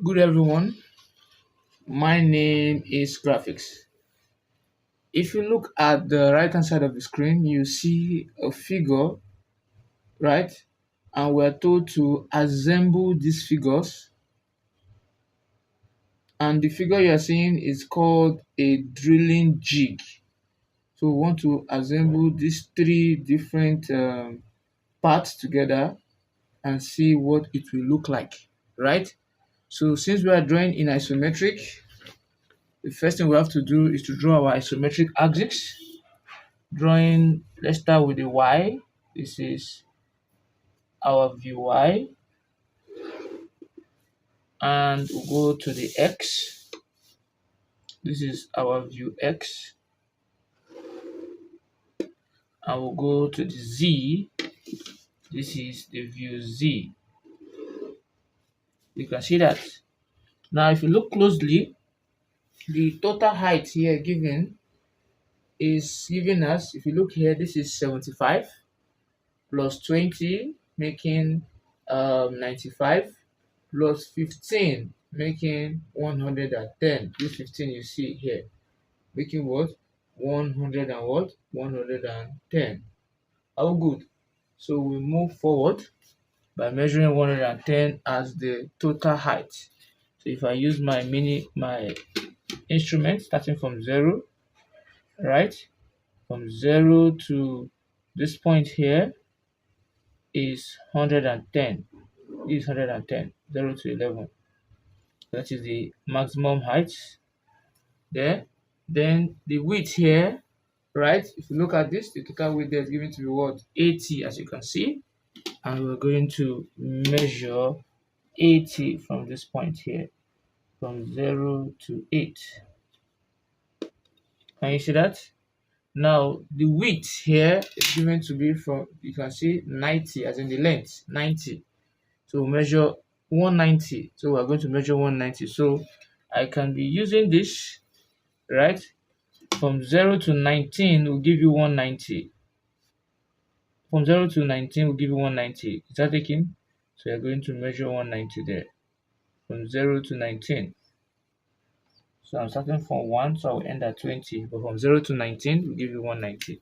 Good everyone, my name is Graphics. If you look at the right hand side of the screen, you see a figure, right? And we're told to assemble these figures. And the figure you're seeing is called a drilling jig. So we want to assemble these three different parts together and see what it will look like, right? So since we are drawing in isometric, the first thing we have to do is to draw our isometric axis. Drawing, let's start with the y. This is our view y, and we'll go to the x. This is our view x, and we'll go to the z. This is the view z. You can see that. Now if you look closely, the total height here given is given us, if you look here, this is 75 plus 20 making 95 plus 15 making 110. This 15 you see here making what? 100 and what? 110. How good. So we move forward by measuring 110 as the total height. So if I use my instrument starting from 0, right? From 0 to this point here is 110. This is 110, 0 to 11. That is the maximum height there. Then the width here, right? If you look at this, the total width there is given to be what? 80, as you can see. And we're going to measure 80 from this point here, from 0 to 8. Can you see that? Now, the width here is given to be from, you can see 90, as in the length, 90. So we'll measure 190. So we're going to measure 190. So I can be using this, right? From 0 to 19 will give you 190. From 0 to 19 will give you 190. Is that taken? So you're going to measure 190 there. From 0 to 19. So I'm starting from 1, so I'll end at 20. But from 0 to 19 will give you 190.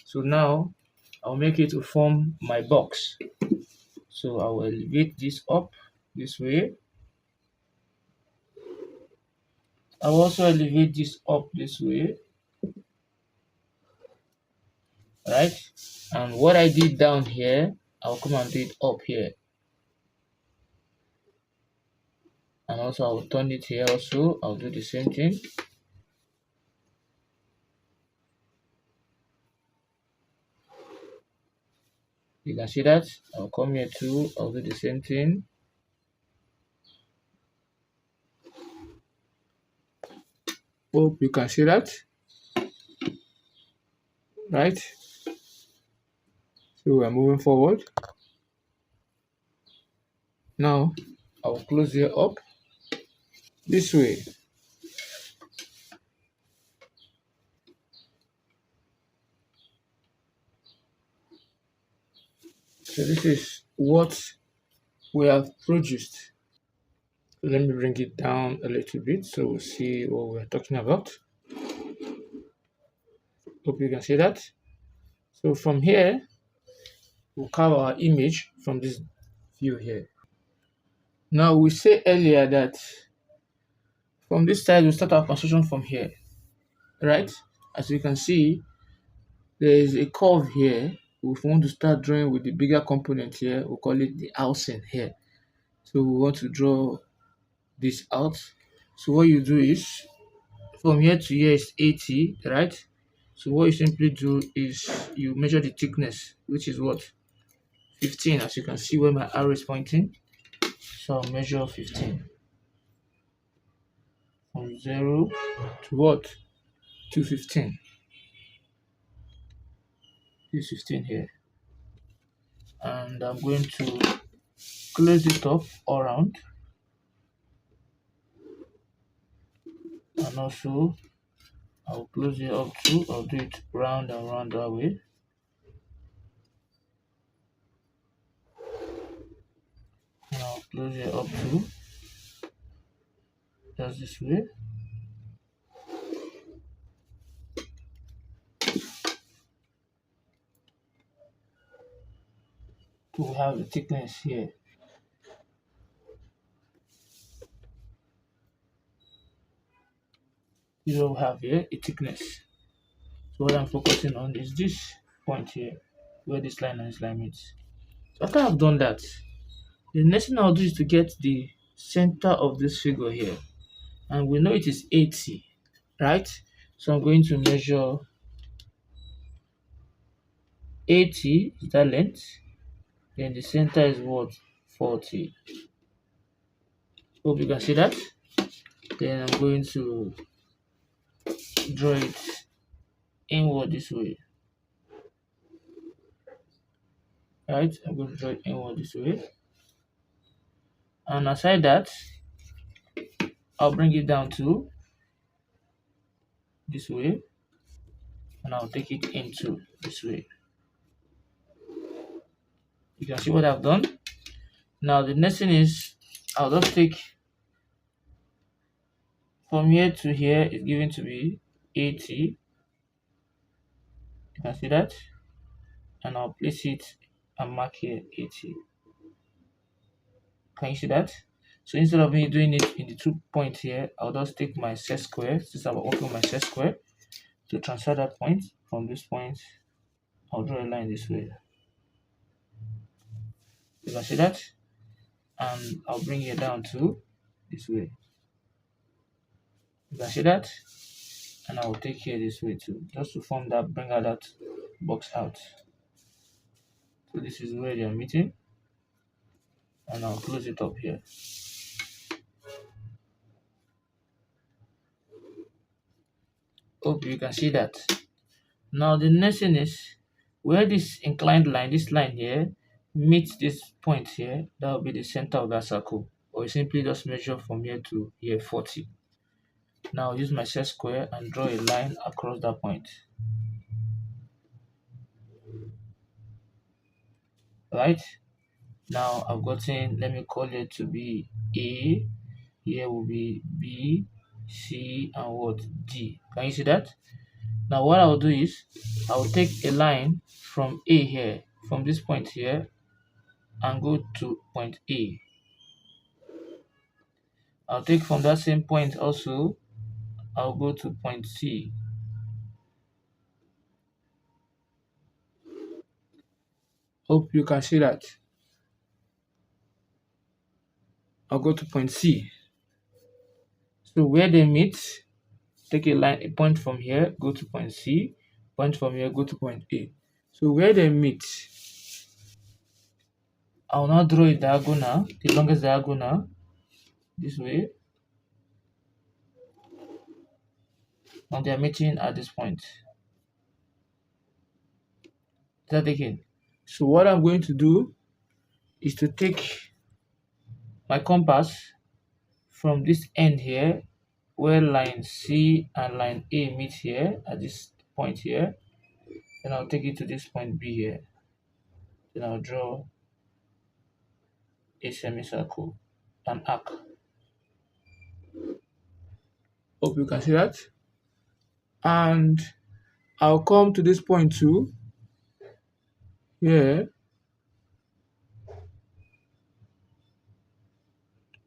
So now I'll make it to form my box. So I will elevate this up this way. I'll also elevate this up this way. Right? And what I did down here, I'll come and do it up here. And also I'll turn it here also. I'll do the same thing. You can see that. I'll come here too. I'll do the same thing. Hope you can see that. Right? So we're moving forward. Now I'll close here up this way. So this is what we have produced. So let me bring it down a little bit so we'll see what we're talking about. Hope you can see that. So from here, we'll carve our image from this view here. Now we said earlier that from this side we'll start our construction from here, right? As you can see, there is a curve here. If we want to start drawing with the bigger component here, we'll call it the housing here. So we want to draw this out. So what you do is from here to here is 80, right? So what you simply do is you measure the thickness, which is what? 15, as you can see where my arrow is pointing. So I'll measure 15. From 0 to what? To 15. This 15 here. And I'm going to close it up all around. And also I'll close it up too. I'll do it round and round that way. And I'll close it up too. just this way. We have the thickness here. This is what we have here, a thickness. So what I'm focusing on is this point here, where this line and this line meets. So after I've done that, the next thing I'll do is to get the center of this figure here. And we know it is 80, right? So I'm going to measure 80 is that length. Then the center is what? 40. Hope you can see that. Then I'm going to draw it inward this way. Right? I'm going to draw it inward this way. And aside that, I'll bring it down to this way. And I'll take it into this way. You can see what I've done. Now the next thing is I'll just take from here to here is given to be 80. You can see that. And I'll place it and mark here 80. Can you see that? So instead of me doing it in the 2 point here, I'll just take my set square, since I'm working with my set square, to transfer that point from this point. I'll draw a line this way. You can see that? And I'll bring it down to this way. You can see that? And I will take here this way too, just to form that, bring out that box out. So this is where they are meeting. And I'll close it up here. Hope you can see that. Now the next thing is where this inclined line, this line here, meets this point here, that will be the center of that circle. Or you simply just measure from here to here 40. Now I'll use my set square and draw a line across that point. Right? Now I've gotten, let me call it to be A, here will be B, C, and what? D. Can you see that? Now what I'll do is I'll take a line from A here, from this point here, and go to point A. I'll take from that same point also, I'll go to point C. Hope you can see that. I'll go to point C. So where they meet, take a line, a point from here, go to point C, point from here, go to point A. So where they meet, I'll now draw a diagonal, the longest diagonal, this way. And they are meeting at this point. Is that taken? So what I'm going to do is to take my compass from this end here, where line C and line A meet here at this point here. Then I'll take it to this point B here. Then I'll draw a semicircle, an arc. Hope you can see that. And I'll come to this point too, here,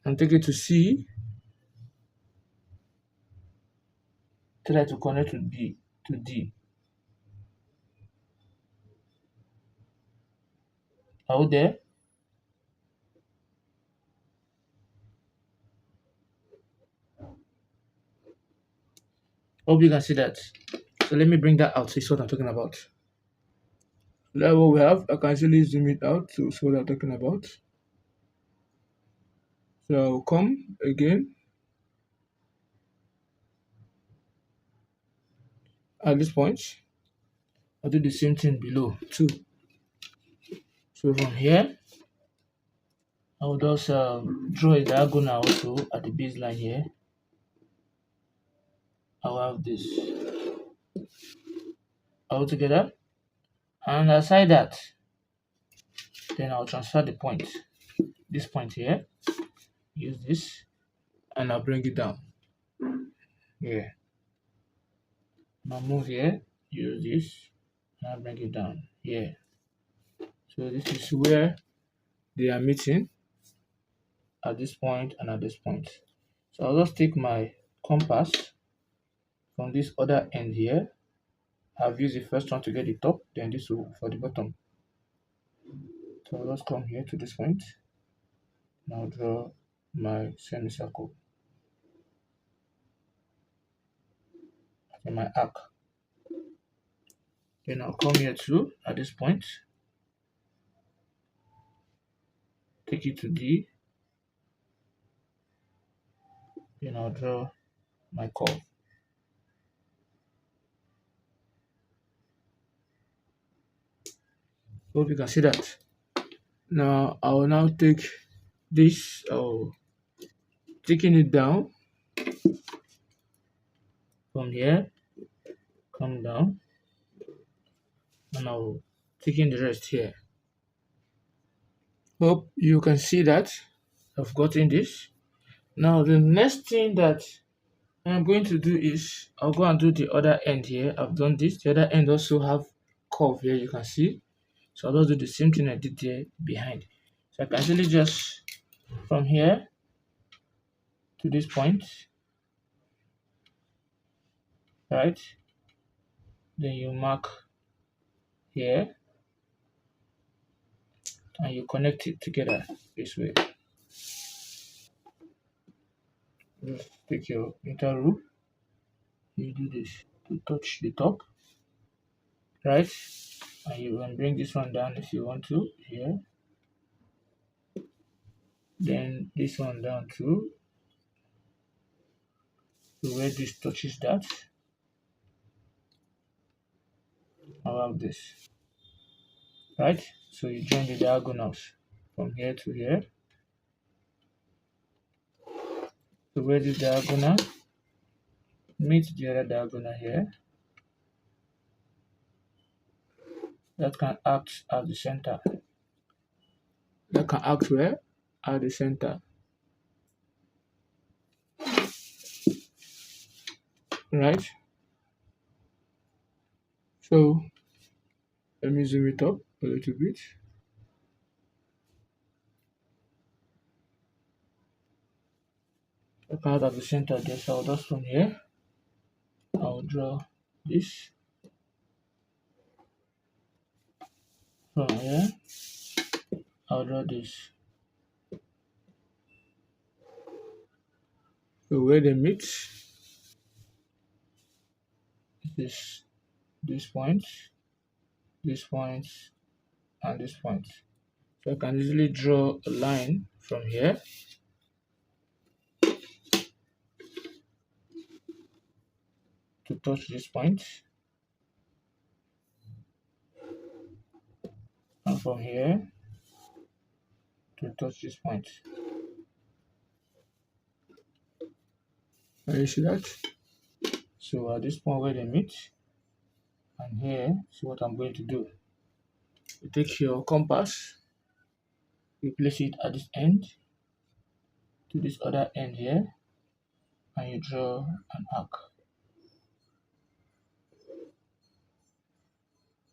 and take it to C. Try to connect to B, to D. Are we there? Hope you can see that. So let me bring that out, so it's what I'm talking about. That's what we have. I can actually zoom it out to see what I'm talking about. So I'll come again at this point. I'll do the same thing below too. So from here, I'll just draw a diagonal also at the baseline here. I'll have this all together, and aside that, then I'll transfer the point, this point here, use this, and I'll bring it down. Yeah. Now move here, use this, and I'll bring it down. Yeah. So this is where they are meeting at this point and at this point. So I'll just take my compass from this other end here. I've used the first one to get the top, then this will for the bottom. So I'll just come here to this point. Now draw my semicircle and my arc. Then I'll come here too at this point, take it to D, then I'll draw my curve. Hope you can see that. Now I will now take this, taking it down from here, come down, and I'll taking the rest here. Hope you can see that I've gotten this. Now the next thing that I'm going to do is I'll go and do the other end here. I've done this. The other end also have curve here, you can see. So I'll just do the same thing I did there behind. So I can actually just from here to this point, right? Then you mark here and you connect it together this way. Just take your meter rule, you do this to touch the top, right? And you can bring this one down if you want to here. Then this one down too, to where this touches that. About this, right? So you join the diagonals from here to here. So where this diagonal meets the other diagonal here, that can act as the center. That can act where? At the center. Right? So let me zoom it up a little bit. I can act at the center there. So I'll just from here, I'll draw this. From here, I'll draw this. So where they meet is this point, this point, and this point. So I can easily draw a line from here to touch this point, and from here to touch this point. Can you see that? So at this point where they meet, and here, see what I'm going to do. You take your compass, you place it at this end to this other end here, and you draw an arc.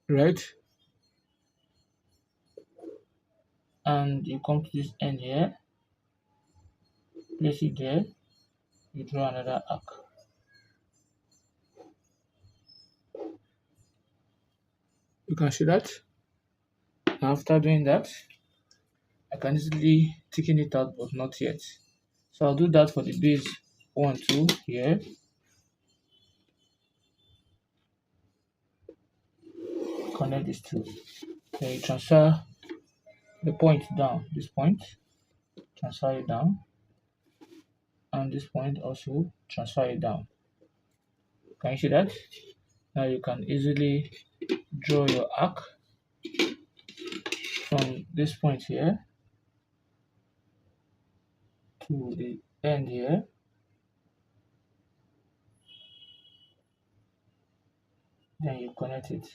Right? And you come to this end here, place it there, you draw another arc. You can see that. After doing that, I can easily thicken it out, but not yet. So I'll do that for the base 1, 2 here. Connect these two. Then you transfer the point down, this point, transfer it down, and this point also transfer it down. Can you see that? Now you can easily draw your arc from this point here to the end here. Then you connect it.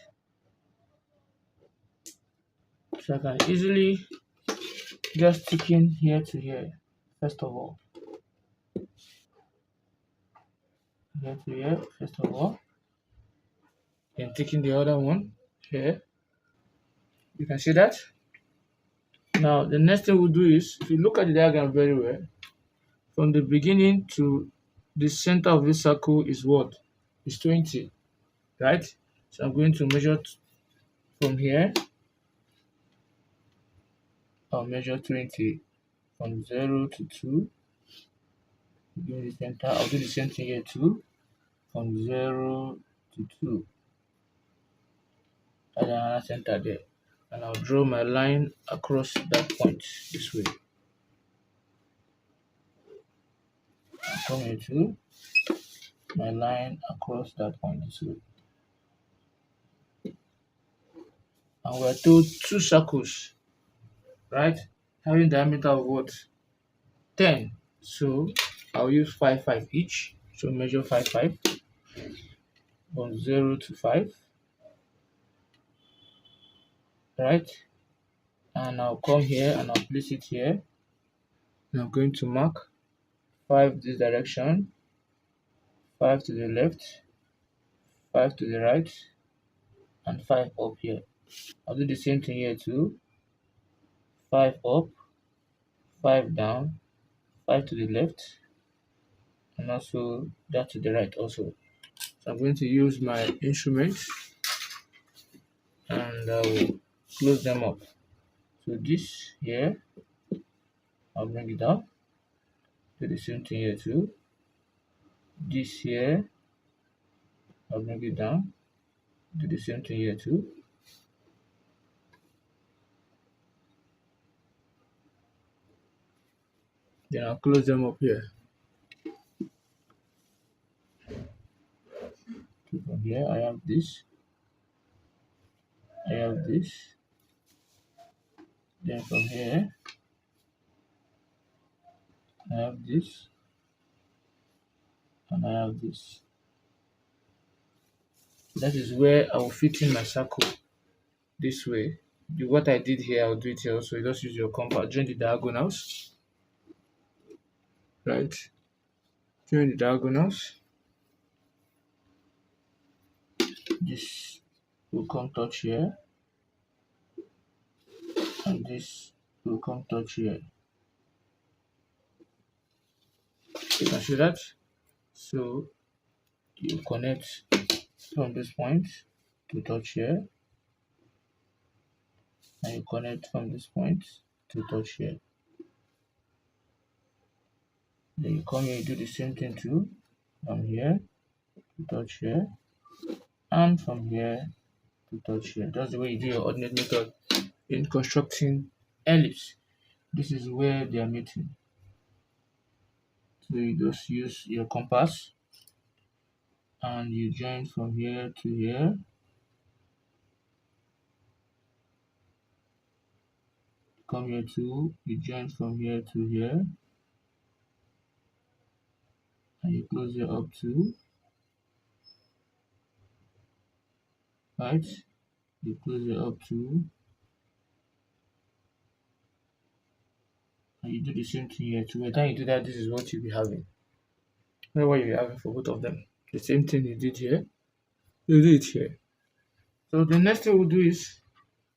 So I can easily just stick in here to here, first of all. here to here, first of all, then taking the other one here. You can see that. Now, the next thing we'll do is, if you look at the diagram very well, from the beginning to the center of this circle is what? Is 20, right? So I'm going to measure from here. I'll measure 20 from 0 to 2. Give the center. I'll do the same thing here too. From 0 to 2. Add another center there. And I'll draw my line across that point this way. I'll come here too. My line across that point this way. And we're told two circles, right? Having diameter of what? 10. So I'll use 5, 5 each. So measure 5, 5 from 0 to 5, right? And I'll come here and I'll place it here. And I'm going to mark 5 this direction, 5 to the left, 5 to the right, and 5 up here. I'll do the same thing here too. 5 up, 5 down, 5 to the left, and also that to the right also. So I'm going to use my instrument and I will close them up. So this here, I'll bring it down. Do the same thing here too. This here, I'll bring it down. Do the same thing here too. Then I'll close them up here. So from here, I have this. I have this. Then from here, I have this. And I have this. That is where I will fit in my circle this way. What I did here, I'll do it here also. You just use your compass, join the diagonals, right? Join the diagonals. This will come touch here, and this will come touch here. You can see that. So you connect from this point to touch here, and you connect from this point to touch here. Then you come here, you do the same thing too, from here to touch here, and from here to touch here. That's the way you do your ordinate method in constructing ellipse. This is where they are meeting. So you just use your compass and you join from here to here. Come here too, you join from here to here, and you close it up too, right? You close it up too, and you do the same thing here too. By the time you do that, this is what you'll be having. That's what you'll be having for both of them. The same thing you did here, you do it here. So the next thing we'll do is,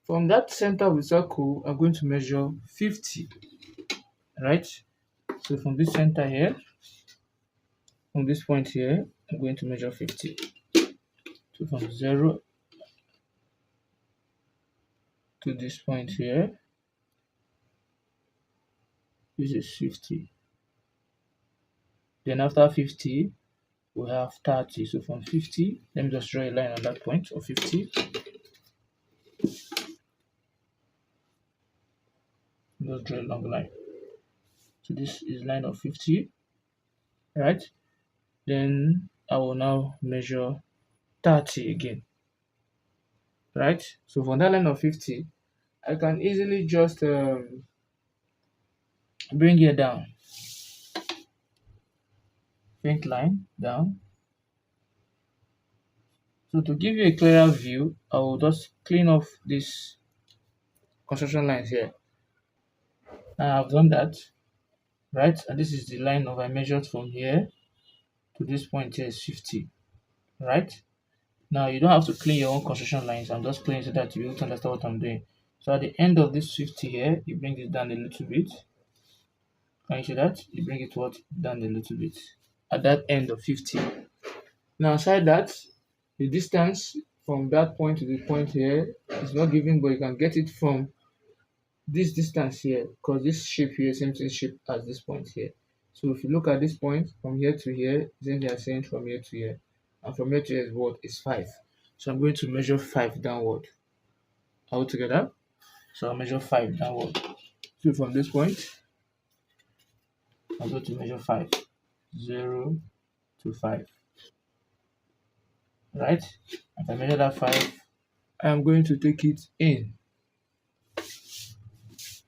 from that center of the circle, I'm going to measure 50, right? So from this center here, from this point here, I'm going to measure 50. So from 0 to this point here, this is 50. Then after 50, we have 30. So from 50, let me just draw a line on that point of 50. Just draw a long line. So this is line of 50, right? Then I will now measure 30 again, right? So from that line of 50, I can easily just bring it down, faint line down. So to give you a clearer view, I will just clean off this construction lines here. Now I've done that, right? And this is the line of I measured from here to this point here is 50, right? Now you don't have to clean your own construction lines. I'm just cleaning so that you will understand what I'm doing. So at the end of this 50 here, you bring it down a little bit. Can you see that? You bring it what? Down a little bit. At that end of 50. Now aside that, the distance from that point to the point here is not given, but you can get it from this distance here, because this shape here is same shape as this point here. So if you look at this point from here to here, then they are saying from here to here, and from here to here is what? Is 5. So I'm going to measure 5 downward. All together. So I'll measure 5 downward. So from this point, I'll go to measure 5. 0 to 5. Right? If I measure that 5, I am going to take it in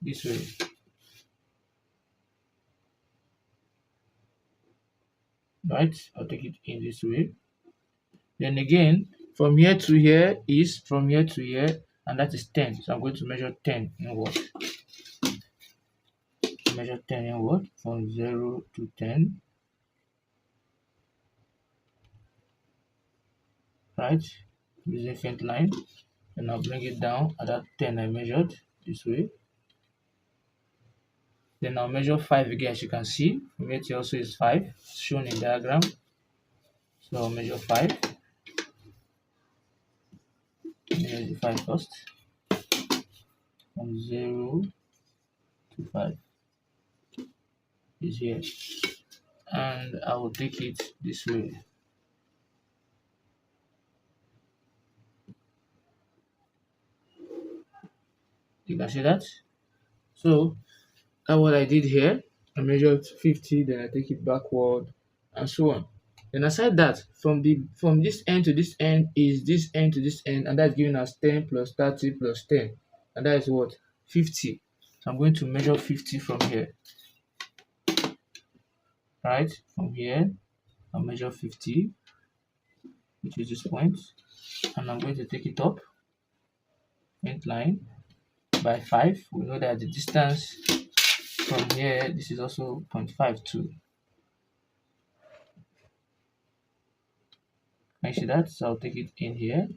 this way. Right? I'll take it in this way. Then again, from here to here is from here to here, and that is 10. So I'm going to measure 10 inward. Measure 10 inward from 0 to 10. Right? Using faint line. And I'll bring it down at that 10 I measured this way. Then I'll measure 5 again, as you can see. From here to also is 5, shown in diagram. So I'll measure 5. Measure the 5 first. From 0 to 5 is here. And I will take it this way. You can see that? So that's what I did here. I measured 50, then I take it backward, and so on. Then aside that, from this end to this end is this end to this end, and that's giving us 10 plus 30 plus 10. And that is what? 50. So I'm going to measure 50 from here. Right? From here, I'll measure 50, which is this point. And I'm going to take it up, faint line, by 5. We know that the distance from here, this is also 0.52. Can you see that? So I'll take it in here.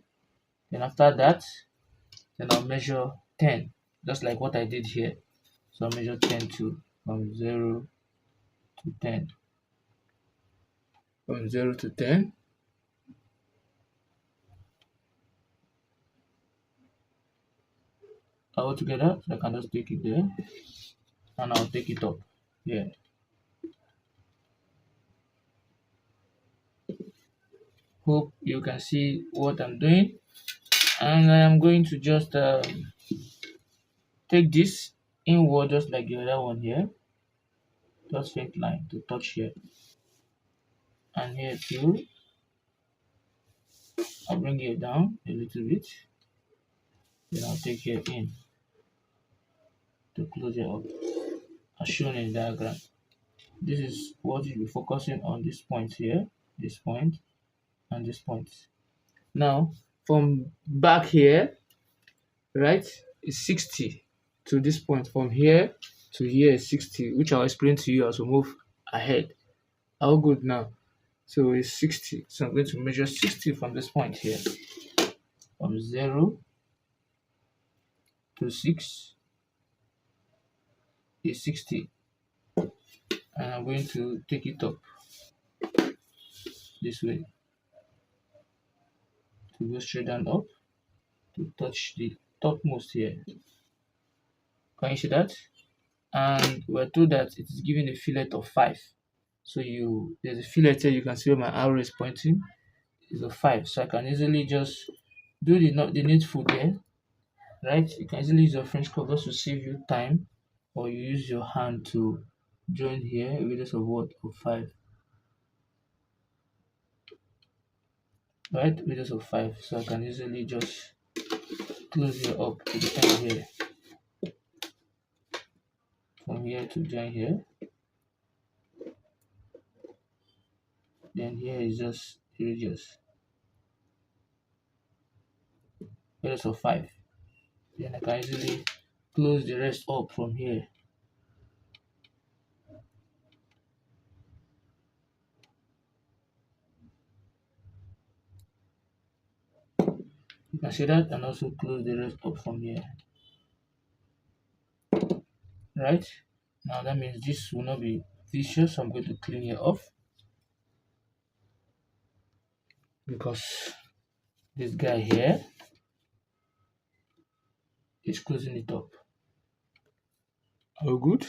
Then after that, then I'll measure 10, just like what I did here. So I'll measure 10 too, from 0 to 10. From 0 to 10. All together, so I can just take it there. And I'll take it up here. Hope you can see what I'm doing. And I am going to just take this inward, just like the other one here. Just faint line to touch here. And here too. I'll bring it down a little bit. Then I'll take here in to close it up, as shown in the diagram. This is what you'll be focusing on, this point here, this point, and this point. Now, from back here, right, is 60 to this point. From here to here is 60, which I'll explain to you as we move ahead. How good now? So it's 60. So I'm going to measure 60 from this point here. From 0 to 6 is 60. And I'm going to take it up this way to go straight and up to touch the topmost here. Can you see that? And we're told that it is given a fillet of 5. So there's a fillet here, you can see where my arrow is pointing, is a 5. So I can easily just do the needful there, right? You can easily use your French covers to save you time, or you use your hand to join here a radius of what? Of 5. Right? Radius of 5. So I can easily just close here up to the end here. From here to join here. Then here is just the radius of 5. Then I can easily close the rest up from here. You can see that, and also close the rest up from here. Right? Now that means this will not be vicious, so I'm going to clean it off because this guy here is closing it up. All good?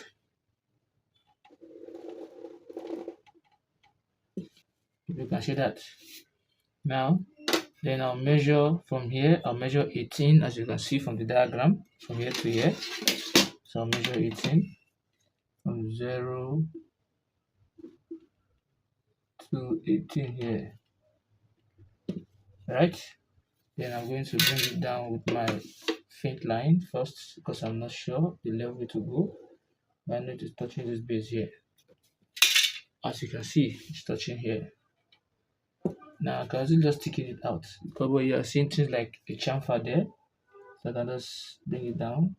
You can see that. Now, then I'll measure from here. I'll measure 18, as you can see from the diagram, from here to here. So I'll measure 18 from 0 to 18 here. Right? Then I'm going to bring it down with my faint line first because I'm not sure the level to go. But I know it is touching this base here. As you can see, it's touching here. Now I can also just taking it out because you are seeing things like a chamfer there. So I can just bring it down.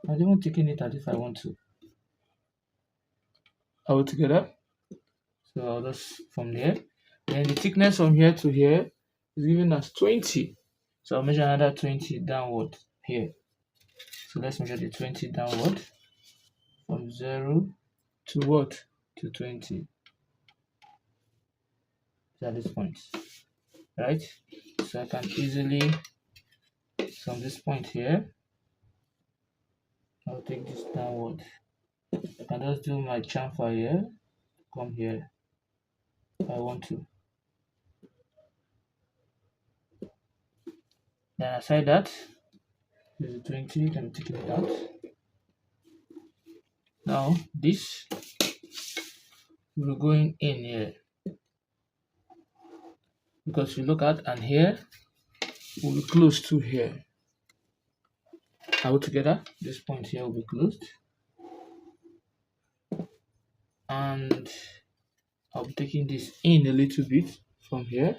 I don't want taking it out if I want to. All together. So I'll just from there. Then the thickness from here to here is given as 20. So I'll measure another 20 downward here. So let's measure the 20 downward from 0 to what? To 20. At this point. Right? So I can easily from this point here, I'll take this downward. I can just do my chamfer here, come here if I want to. Then aside that, this is 20, let me take it out. Now this will be going in here. Because if you look at and here will be close to here. Altogether, this point here will be closed. And I'll be taking this in a little bit from here.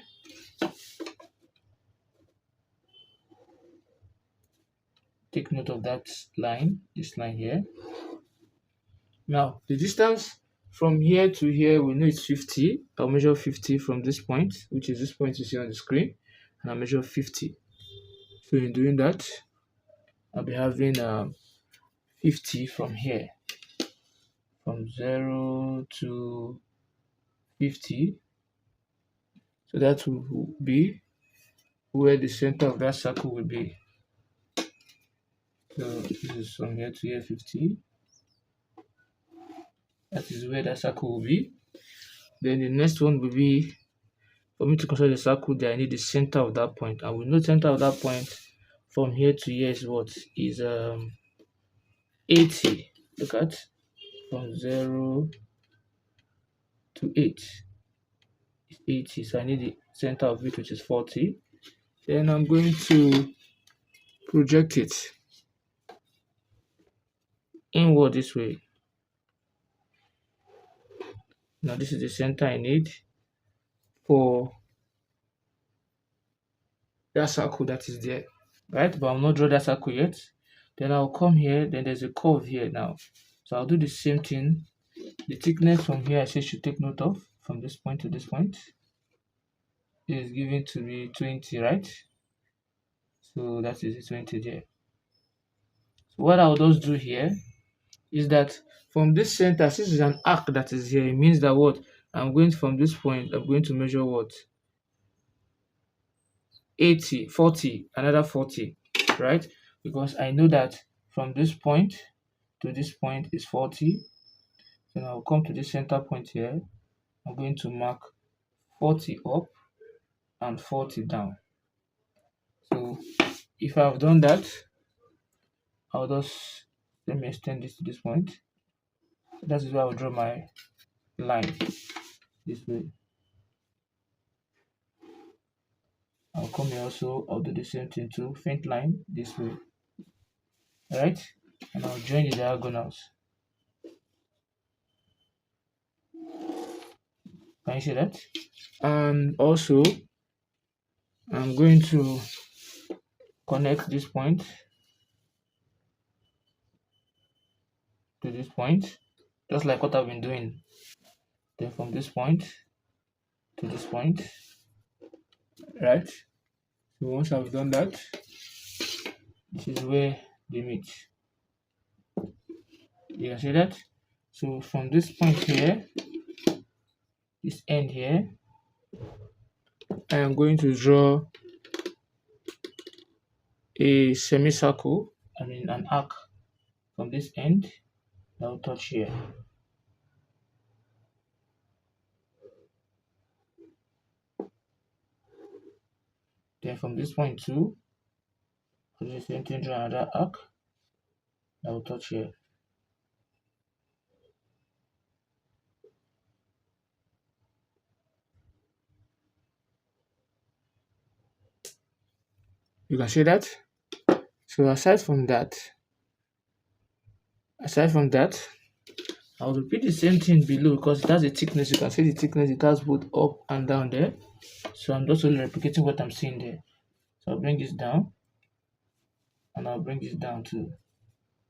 Take note of that line, this line here. Now, the distance from here to here, we know it's 50. I'll measure 50 from this point, which is this point you see on the screen, and I'll measure 50. So in doing that, I'll be having 50 from here, from 0 to 50. So that will be where the center of that circle will be. So this is from here to here 50. That is where that circle will be. Then the next one will be, for me to construct the circle there, I need the center of that point. And we know center of that point from here to here is what? Is 80. Look at, from 0 to 8 is 80. So I need the center of it, which is 40. Then I'm going to project it inward this way. Now this is the center I need for that circle that is there, right? But I'll not draw that circle yet. Then I'll come here, then there's a curve here now. So I'll do the same thing. The thickness from here I say should take note of, from this point to this point, is given to be 20, right? So that is 20 there. So what I'll just do here is that from this center, since it's an arc that is here, it means that what? I'm going from this point, I'm going to measure what? 80, 40, another 40, right? Because I know that from this point to this point is 40. Then I'll come to the center point here. I'm going to mark 40 up and 40 down. So if I've done that, I'll just, let me extend this to this point. That is where I'll draw my line this way. I'll come here also, I'll do the same thing too, faint line this way. Alright, and I'll join the diagonals. Can you see that? And also, I'm going to connect this point to this point, just like what I've been doing. Then from this point to this point, right? So once I've done that, this is where they meet. You can see that. So from this point here, this end here, I am going to draw a semicircle, I mean an arc from this end that will touch here. Then from this point too, do the same thing, draw another arc that will touch here. You can see that. So aside from that, I'll repeat the same thing below because it has a thickness. You can see the thickness, it has both up and down there. So I'm just only replicating what I'm seeing there. So I'll bring this down and I'll bring this down too.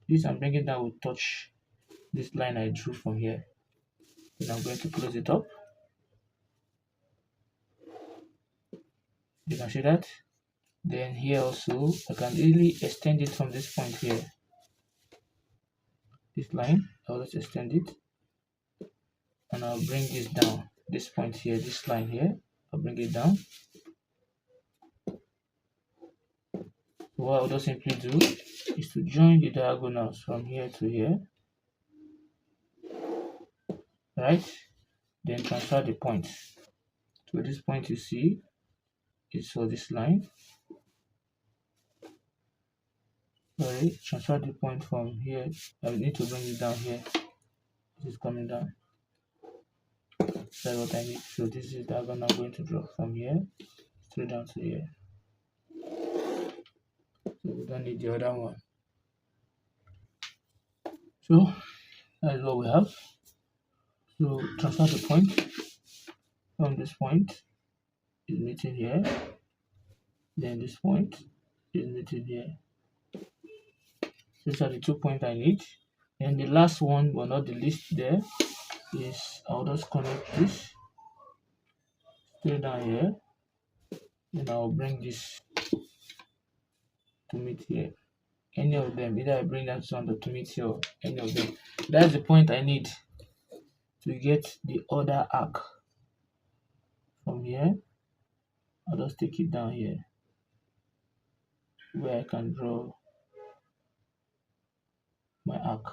This I'm bringing down will touch this line I drew from here. Then I'm going to close it up. You can see that. Then here also, I can easily extend it from this point here. This line, I'll just extend it. And I'll bring this down. This point here, this line here, I'll bring it down. So what I'll just simply do is to join the diagonals from here to here. Right? Then transfer the point. So this point you see is for this line. Sorry, transfer the point from here. I need to bring it down here. This is coming down. That's what I need. So this is the diagonal I'm going to draw from here straight down to here. So we don't need the other one. So that is what we have. So transfer the point from this point is meeting here. Then this point is meeting here. These are the 2 points I need. And the last one, but not the least there, is I'll just connect this straight down here. Then I'll bring this to meet here. Any of them, either I bring that to meet here or any of them. That's the point I need to get the other arc. From here, I'll just take it down here where I can draw my arc.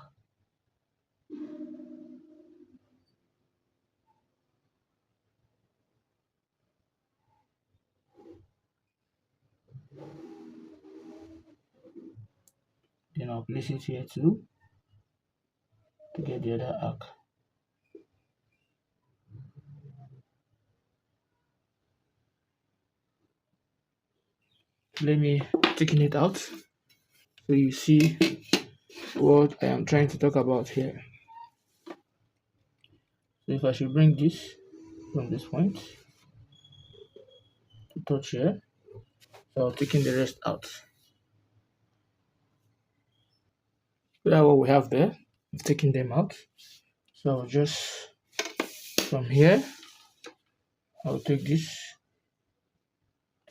Then I'll place it here too to get the other arc. Let me taking it out so you see what I am trying to talk about here. So if I should bring this from this point to touch here, so I'm taking the rest out. So that's what we have there. I'm taking them out. So I'll just from here, I'll take this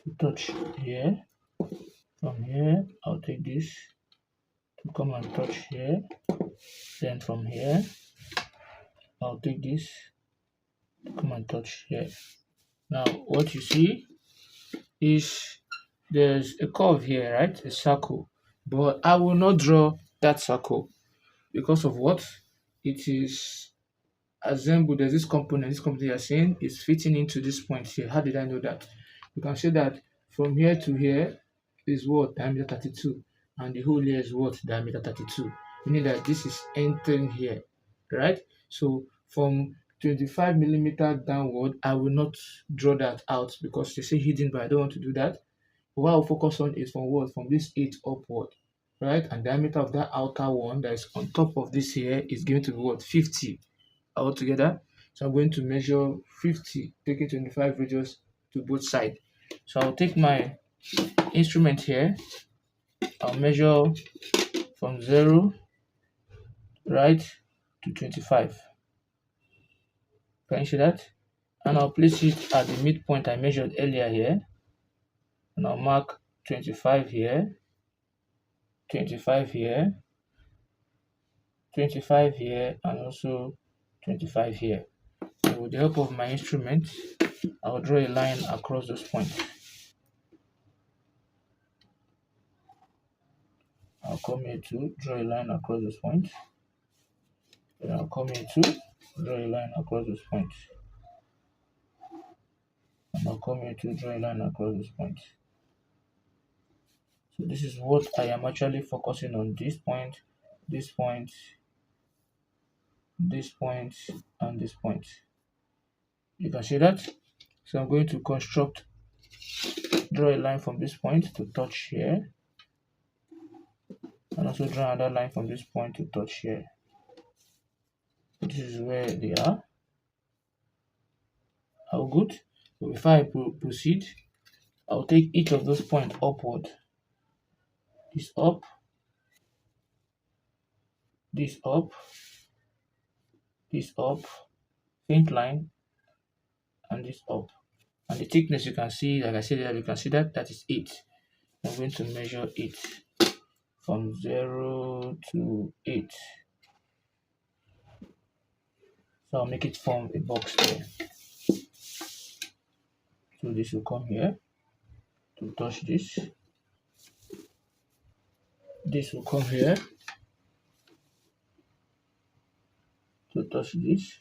to touch here. From here, I'll take this to come and touch here. Then from here, I'll take this to come and touch here. Now, what you see is there's a curve here, right? A circle. But I will not draw that circle because of what? It is assembled. There's this component you're saying is fitting into this point here. How did I know that? You can see that from here to here is what? Diameter 32. And the whole here is what? Diameter 32. Meaning that this is entering here, right? So from 25 millimeter downward, I will not draw that out because they say hidden, but I don't want to do that. But what I'll focus on is from what? From this 8 upward, right? And diameter of that outer one that is on top of this here is going to be what? 50 altogether. So I'm going to measure 50, taking 25 radius to both sides. So I'll take my instrument here. I'll measure from 0 right to 25. Can you see that? And I'll place it at the midpoint I measured earlier here. and I'll mark 25 here, 25 here, 25 here, and also 25 here. So with the help of my instrument, I'll draw a line across those points. I'll come here to draw a line across those points. Then I'll come here to draw a line across those points. And I'll come here to draw a line across those points. So this is what I am actually focusing on: this point, this point, this point, and this point. You can see that. So I'm going to draw a line from this point to touch here, and also draw another line from this point to touch here. This is where they are. How good. So before I proceed, I'll take each of those points upward. This up, this up, this up, faint line, and this up. And the thickness, you can see, like I said, you can see that is 8. I'm going to measure 8 from 0 to 8. So I'll make it form a box there. So this will come here to touch this. This will come here to touch this.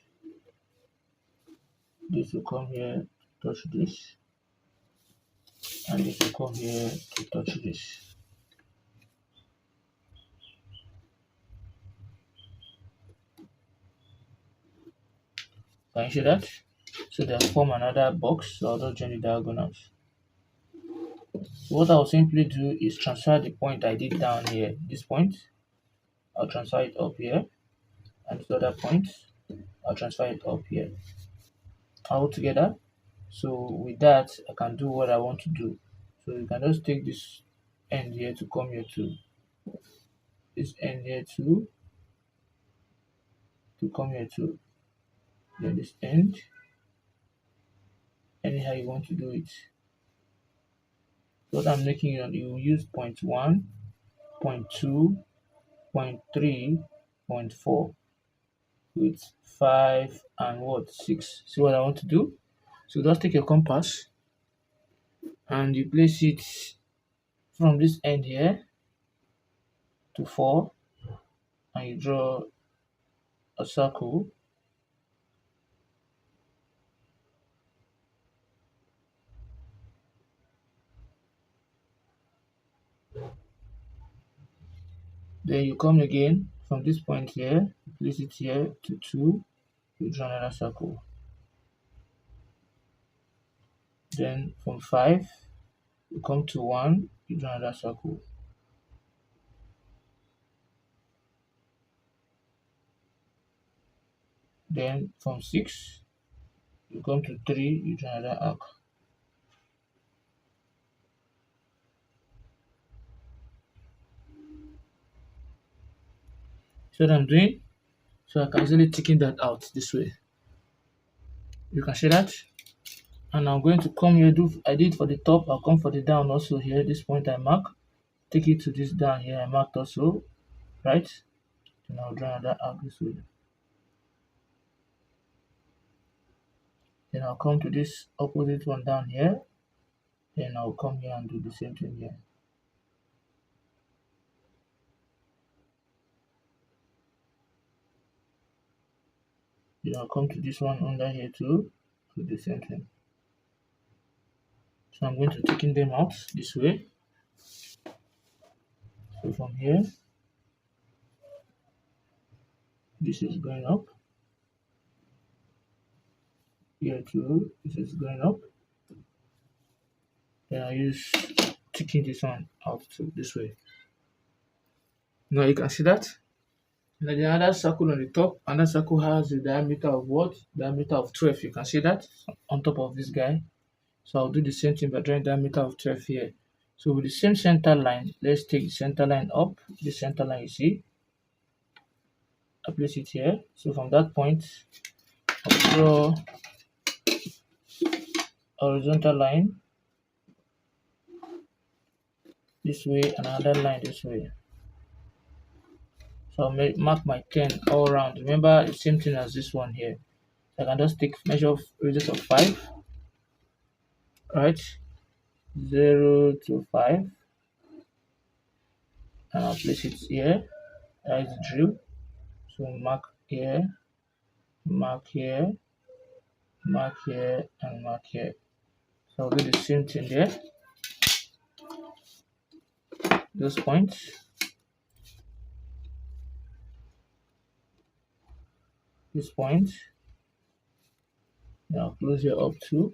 This will come here to touch this. And this will come here to touch this. Can you see that? So they'll form another box. So I'll just join the diagonals. So what I'll simply do is transfer the point I did down here. This point, I'll transfer it up here. And this other point, I'll transfer it up here. All together. So with that, I can do what I want to do. So you can just take this end here to come here to this end here to come here to then this end. Anyhow you want to do it. What I'm making it, you will use 0.1, 0.2, 0.3, 0.4 with 5 and what 6. See what I want to do? So just take your compass and you place it from this end here to 4, and you draw a circle. Then you come again from this point here, place it here to 2, you draw another circle. Then from 5, you come to 1, you draw another circle. Then from 6, you come to 3, you draw another arc. See what I'm doing? So I can easily thicken that out this way. You can see that? And I'm going to come here, I did for the top, I'll come for the down also here. This point I mark, take it to this down here, I marked also, right? Then I'll draw another arc this way. Then I'll come to this opposite one down here. Then I'll come here and do the same thing here. Then I'll come to this one under here too, do the same thing. So I'm going to thicken them out this way. So from here, this is going up. Here too, this is going up. Then I use thicken this one out too, this way. Now you can see that. Now the other circle on the top, another circle has a diameter of what? Diameter of 12. You can see that on top of this guy. So I'll do the same thing by drawing diameter of 12 here. So with the same center line, let's take the center line up. The center line you see, I place it here. So from that point, I'll draw a horizontal line this way and another line this way. So I'll mark my 10 all around. Remember the same thing as this one here. So I can just take measure of radius of 5, right? 0 to 5, and I'll place it here. That is the drill. So mark here, mark here, mark here, and mark here. So I'll do the same thing there. Those points, this point. Now close here up to.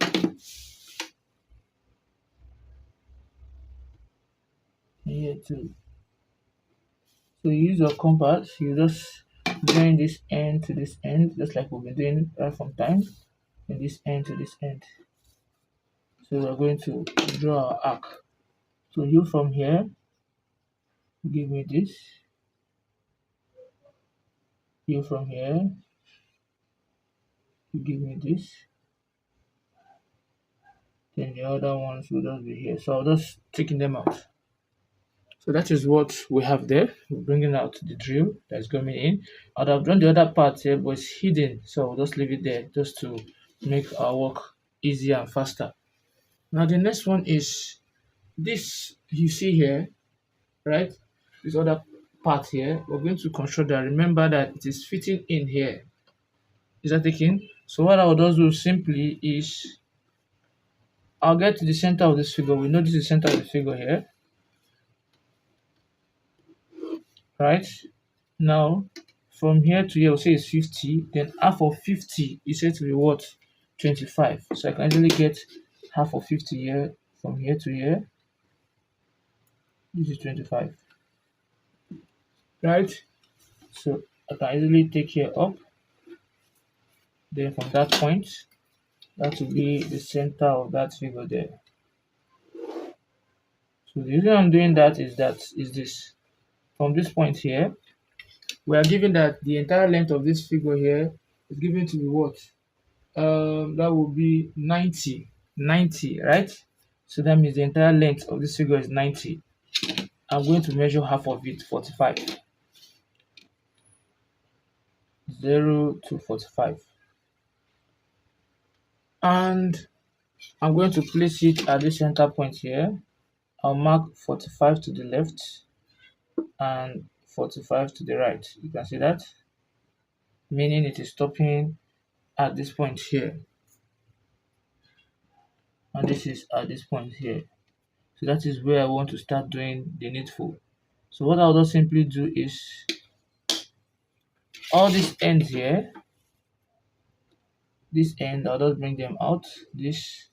And here too. So you use your compass, you just join this end to this end, just like we've been doing right from time, and this end to this end. So we're going to draw our arc. So you from here, give me this. You from here, you give me this. Then the other ones will just be here. So I'll just taking them out. So that is what we have there. We're bringing out the drill that's coming in. I'd have done the other part here, but it's hidden. So I'll just leave it there just to make our work easier and faster. Now the next one is this you see here, right? This other part here, we're going to construct that. Remember that it is fitting in here. Is that taken? So what I'll just do simply is I'll get to the center of this figure. We know this is the center of the figure here, right? Now from here to here, we'll say it's 50. Then half of 50 is said to be what? 25. So I can easily get half of 50 here from here to here. This is 25, right? So I can easily take here up. Then from that point, that will be the center of that figure there. So the reason I'm doing that is this. From this point here, we are given that the entire length of this figure here is given to be what? That will be 90, right? So that means the entire length of this figure is 90. I'm going to measure half of it, 45. 0 to 45. And I'm going to place it at the center point here. I'll mark 45 to the left and 45 to the right. You can see that, meaning it is stopping at this point here, and this is at this point here. So that is where I want to start doing the needful. So what I'll just simply do is all these ends here, this end, I'll just bring them out, this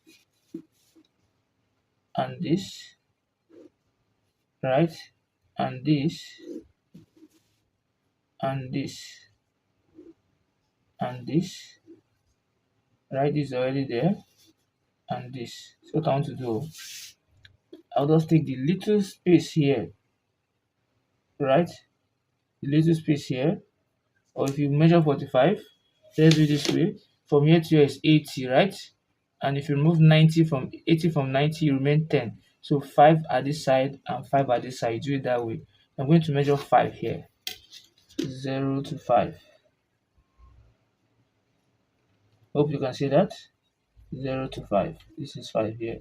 and this, right? And this and this and this, right? This is already there, and this. So what I want to do, I'll just take the little space here, right? The little space here, or if you measure 45, let's do it this way. From here to here is 80, right? And if you remove 90 from 80 from 90, you remain 10. So 5 at this side and 5 at this side. Do it that way. I'm going to measure 5 here. 0 to 5. Hope you can see that. 0 to 5. This is 5 here.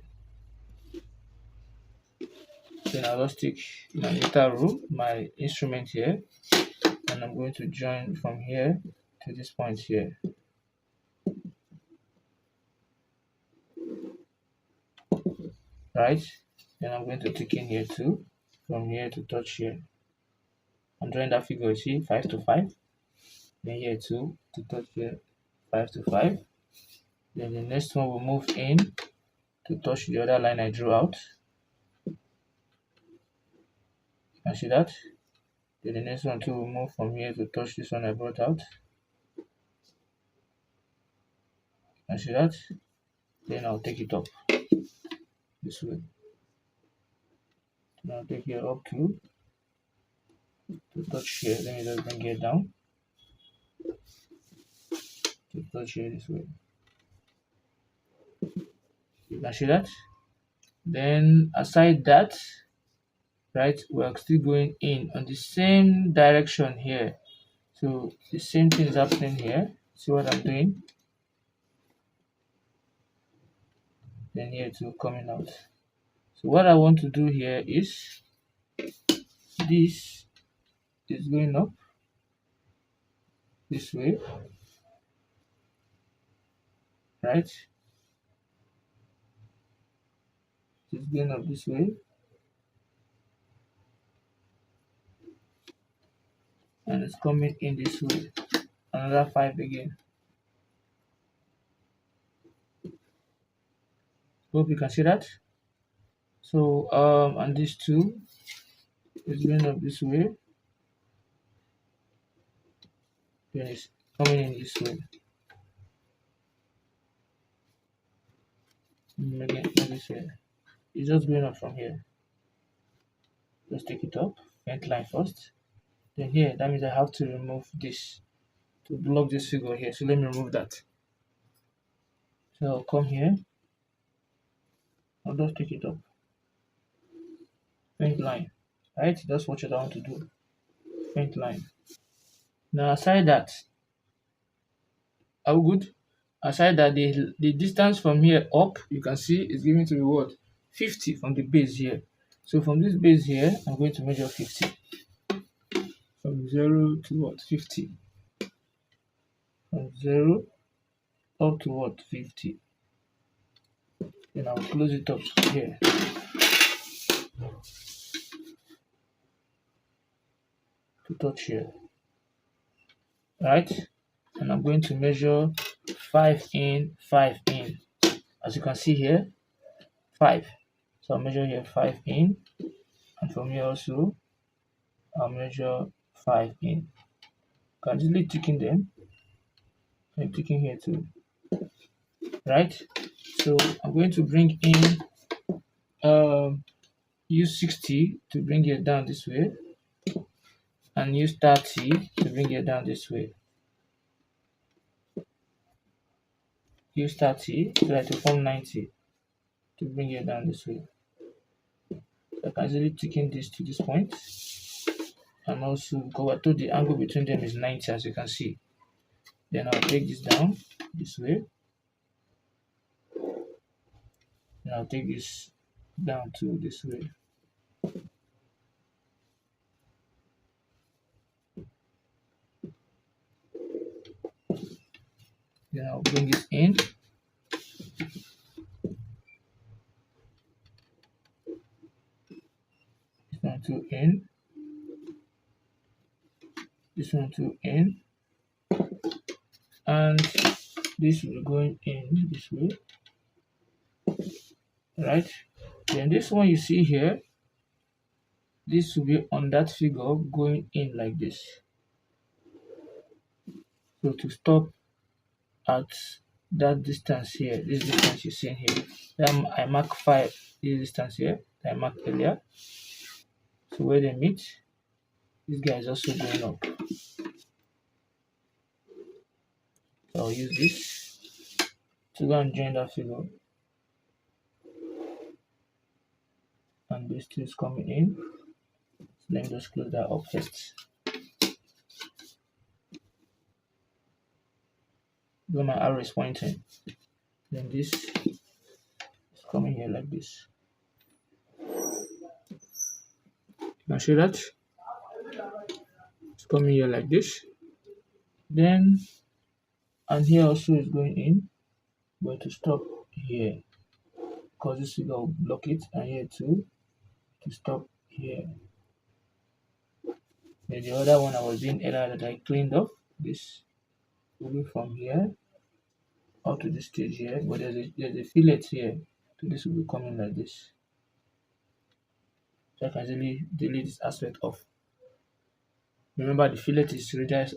Then I'll just take my meter rule, my instrument here, and I'm going to join from here to this point here. Right? Then I'm going to take in here too, from here to touch here. I'm drawing that figure, you see, 5 to 5. Then here too, to touch here, 5 to 5. Then the next one will move in to touch the other line I drew out. You can see that. Then the next one too will move from here to touch this one I brought out. You can see that. Then I'll take it up this way. Now I'll take it up to touch here. Let me just bring it down to touch here this way. You can see that. Then aside that, right? We're still going in on the same direction here. So the same thing is happening here. See what I'm doing? Then here too coming out. So what I want to do here is this is going up this way, right? It's going up this way, and it's coming in this way. Another 5 again. Hope you can see that. So and this two is going up this way, then it's coming in this way. Again this way. It's just going up from here. Just take it up, vent line first. Then here, that means I have to remove this to block this figure here. So let me remove that. So I'll come here. I'll just take it up. Vent line. Right? That's what I want to do. Vent line. Now aside that, are we good? Aside that, the distance from here up, you can see is given to be what? 50 from the base here. So from this base here, I'm going to measure 50. From 0 to what? 50. From 0 up to what? 50. Then I'll close it up here. To touch here. Right? And I'm going to measure 5 in, 5 in. As you can see here, 5. So I'll measure here 5 in, and from here also, I'll measure 5 in. Can easily tick in them. I'm ticking here too. Right? So I'm going to bring in use 60 to bring it down this way, and use 30 to bring it down this way. Use 30 so that to form 90 to bring it down this way. So I can easily tick in this to this point, and also because I told the angle between them is 90, as you can see. Then I'll take this down this way, and I'll take this down to this way. Then I'll bring it in. This one to in. This one to in. And this will be going in this way. Right? Then this one you see here, this will be on that figure going in like this. So to stop at that distance here, this distance you're seeing here, then I mark 5, this distance here that I marked earlier. So where they meet, this guy is also going up. So I'll use this to go and join that figure. And this two is coming in. So let me just close that up first. Where my arrow is pointing. Then this is coming here like this. You can see that? It's coming here like this. Then, and here also is going in, but to stop here, because this figure will block it, and here too, to stop here. Then the other one I was doing earlier that I cleaned up, this will be from here up to this stage here, but there's a fillet here, so this will be coming like this. So I can easily delete this aspect off. Remember the fillet is radius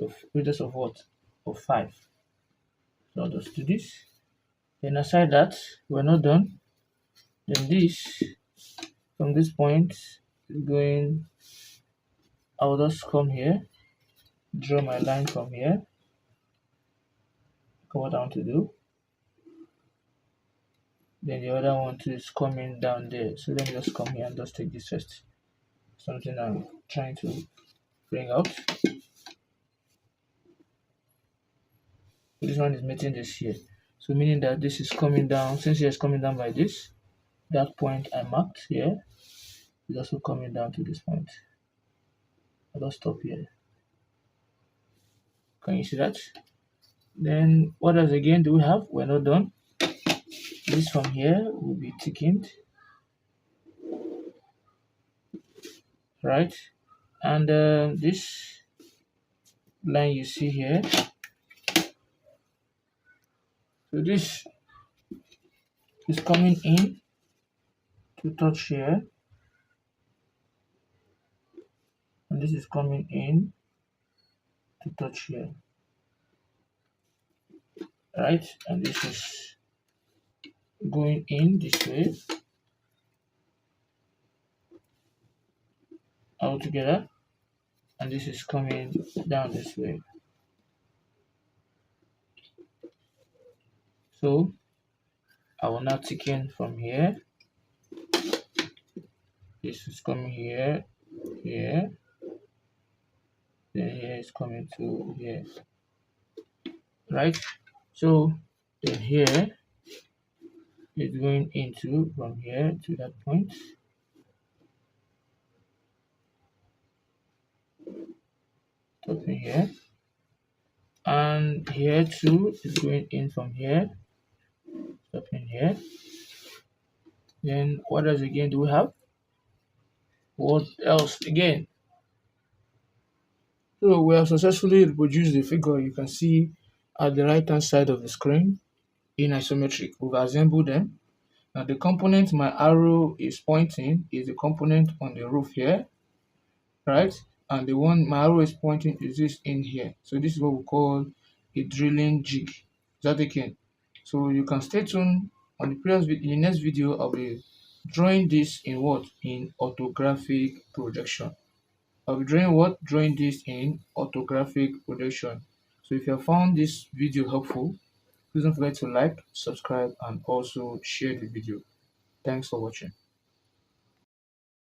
of what? Of 5. So I'll just do this. Then aside that, we're not done. Then this, from this point, is going, I'll just come here, draw my line from here, what I want to do. Then the other one too is coming down there. So let me just come here and just take this first. something I'm trying to bring out. This one is meeting this here. So meaning that this is coming down, since here is coming down by this, that point I marked here is also coming down to this point. I'll just stop here. Can you see that? Then what else again do we have? We're not done. This from here will be thickened, right? And this line you see here, so this is coming in to touch here, and this is coming in to touch here, right? And this is going in this way all together, and this is coming down this way. So I will now thicken from here. This is coming here, here, then here is coming to here, right? So then here is going into from here to that point, stopping here, and here too is going in from here, stopping here. Then what else again do we have? What else again? So we have successfully reproduced the figure you can see at the right hand side of the screen in isometric. We've assembled them. Now the component my arrow is pointing is the component on the roof here, right? And the one my arrow is pointing is this in here. So this is what we call a drilling jig. Is that okay? So you can stay tuned on the in the next video. I'll be drawing this in what? In orthographic projection. I'll be drawing what? Drawing this in orthographic projection. So if you have found this video helpful, please don't forget to like, subscribe, and also share the video. Thanks for watching.